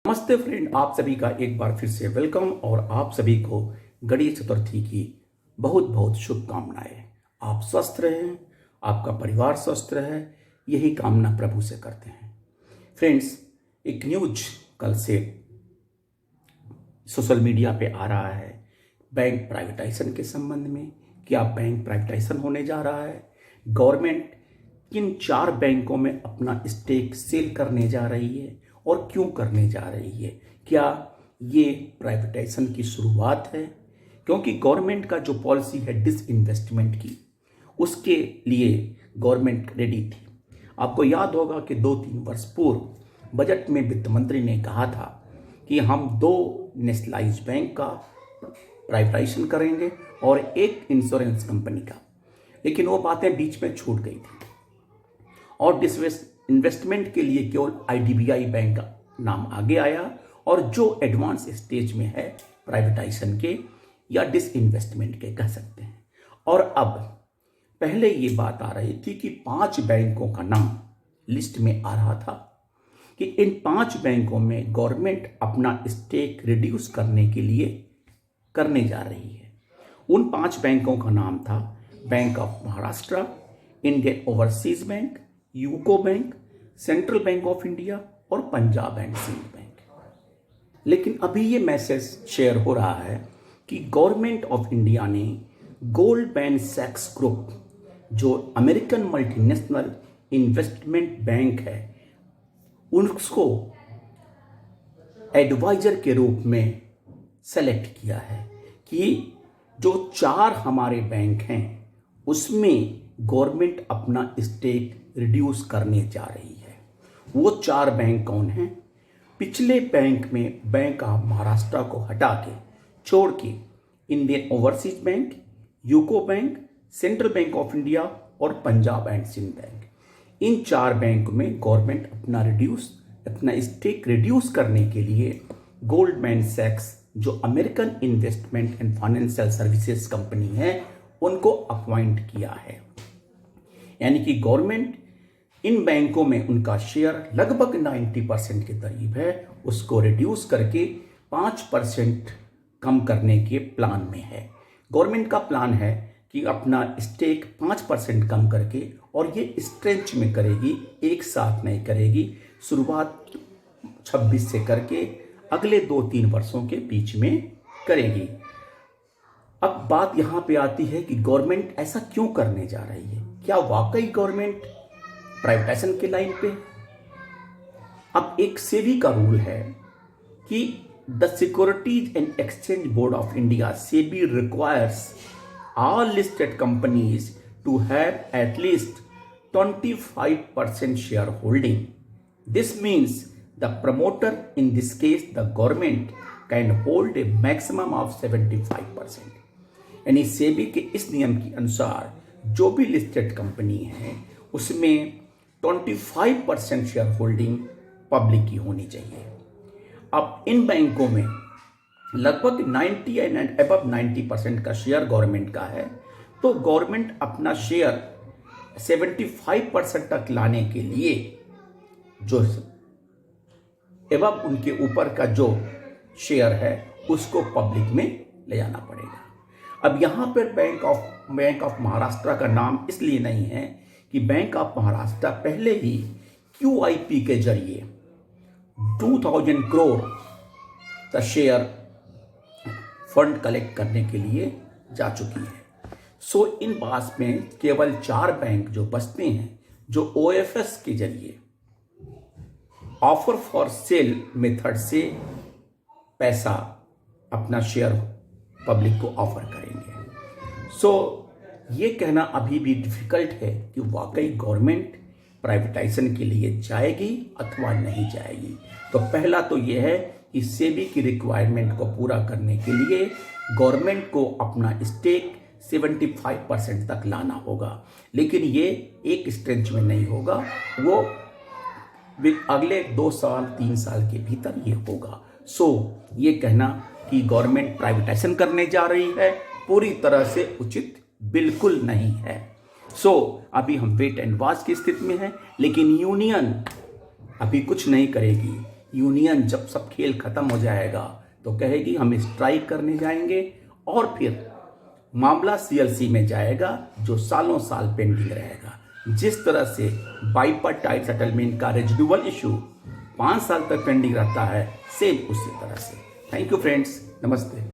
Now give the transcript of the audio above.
नमस्ते फ्रेंड, आप सभी का एक बार फिर से वेलकम और आप सभी को गणेश चतुर्थी की बहुत बहुत शुभकामनाएं। आप स्वस्थ रहें, आपका परिवार स्वस्थ रहे, यही कामना प्रभु से करते हैं। फ्रेंड्स, एक न्यूज कल से सोशल मीडिया पे आ रहा है बैंक प्राइवेटाइजेशन के संबंध में। क्या बैंक प्राइवेटाइजेशन होने जा रहा है? गवर्नमेंट किन 4 बैंकों में अपना स्टेक सेल करने जा रही है और क्यों करने जा रही है? क्या ये प्राइवेटाइजेशन की शुरुआत है? क्योंकि गवर्नमेंट का जो पॉलिसी है डिसइन्वेस्टमेंट की, उसके लिए गवर्नमेंट रेडी थी। आपको याद होगा कि 2-3 वर्ष पूर्व बजट में वित्त मंत्री ने कहा था कि हम 2 नेशनलाइज बैंक का प्राइवेटाइजेशन करेंगे और एक इंश्योरेंस कंपनी का, लेकिन वो बातें बीच में छूट गई थी और इन्वेस्टमेंट के लिए केवल आईडीबीआई बैंक का नाम आगे आया और जो एडवांस स्टेज में है प्राइवेटाइजेशन के या डिसइन्वेस्टमेंट के कह सकते हैं। और अब पहले ये बात आ रही थी कि 5 बैंकों का नाम लिस्ट में आ रहा था कि इन 5 बैंकों में गवर्नमेंट अपना स्टेक रिड्यूस करने के लिए करने जा रही है। उन 5 बैंकों का नाम था bank of Maharashtra, Indian overseas bank, UCO bank, central bank of India और पंजाब एंड सिंध बैंक। लेकिन अभी ये मैसेज शेयर हो रहा है कि गवर्नमेंट ऑफ इंडिया ने गोल्डमैन सैक्स ग्रुप, जो अमेरिकन मल्टीनेशनल इन्वेस्टमेंट बैंक है, उसको एडवाइजर के रूप में सेलेक्ट किया है कि जो 4 हमारे बैंक हैं उसमें गवर्नमेंट अपना स्टेक रिड्यूस करने जा रही है। वो 4 बैंक कौन हैं? पिछले बैंक में बैंक ऑफ महाराष्ट्र को हटा के छोड़ के Indian overseas bank, UCO bank, central bank of India और पंजाब एंड सिंध बैंक, इन 4 बैंक में गवर्नमेंट अपना स्टेक रिड्यूस करने के लिए गोल्डमैन सैक्स, जो American investment and financial services company है, उनको अपॉइंट किया है। यानी कि गवर्नमेंट इन बैंकों में उनका शेयर लगभग 90% के करीब है, उसको रिड्यूस करके 5% कम करने के प्लान में है। गवर्नमेंट का प्लान है कि अपना स्टेक 5% कम करके, और ये स्ट्रेंच में करेगी, एक साथ नहीं करेगी, शुरुआत 26 से करके अगले 2-3 वर्षों के बीच में करेगी। अब बात यहां पे आती है कि गवर्नमेंट ऐसा क्यों करने जा रही है? क्या वाकई गवर्नमेंट प्राइवेटाइजेशन के लाइन पे? अब एक सेबी का रूल है कि the securities and exchange board of India, SEBI, requires all listed companies to have at least 25% share holding. This means the promoter, in this case the government, can hold a maximum of 75%। यानी सेबी के इस नियम के अनुसार जो भी listed company है उसमें 25% शेयर होल्डिंग पब्लिक की होनी चाहिए। अब इन बैंकों में लगभग 90 एंड अबव 90% का शेयर गवर्नमेंट का है, तो गवर्नमेंट अपना शेयर 75% तक लाने के लिए जो एवं उनके ऊपर का जो शेयर है उसको पब्लिक में ले जाना पड़ेगा। अब यहाँ पर बैंक ऑफ महाराष्ट्र का नाम इसलिए नहीं है कि बैंक ऑफ महाराष्ट्र पहले ही QIP के जरिए 2000 करोड़ का शेयर फंड कलेक्ट करने के लिए जा चुकी है। सो इन पास में केवल 4 बैंक जो बचते हैं, जो OFS के जरिए, ऑफर फॉर सेल मेथड से पैसा, अपना शेयर पब्लिक को ऑफर करेंगे। सो ये कहना अभी भी डिफिकल्ट है कि वाकई गवर्नमेंट प्राइवेटाइजेशन के लिए जाएगी अथवा नहीं जाएगी। तो पहला तो ये है कि सेबी की रिक्वायरमेंट को पूरा करने के लिए गवर्नमेंट को अपना स्टेक 75% तक लाना होगा, लेकिन ये एक स्ट्रेंच में नहीं होगा, वो अगले 2 साल 3 साल के भीतर ये होगा। सो ये कहना कि गवर्नमेंट प्राइवेटाइजेशन करने जा रही है पूरी तरह से उचित बिल्कुल नहीं है। सो अभी हम वेट एंड वॉच की स्थिति में हैं, लेकिन यूनियन अभी कुछ नहीं करेगी। यूनियन जब सब खेल खत्म हो जाएगा तो कहेगी हम स्ट्राइक करने जाएंगे, और फिर मामला सीएलसी में जाएगा जो सालों साल पेंडिंग रहेगा। जिस तरह से बाइपार्टाइट सेटलमेंट का रेजिडुअल इशू 5 साल तक पेंडिंग रहता है, सेम उसी तरह से। थैंक यू फ्रेंड्स, नमस्ते।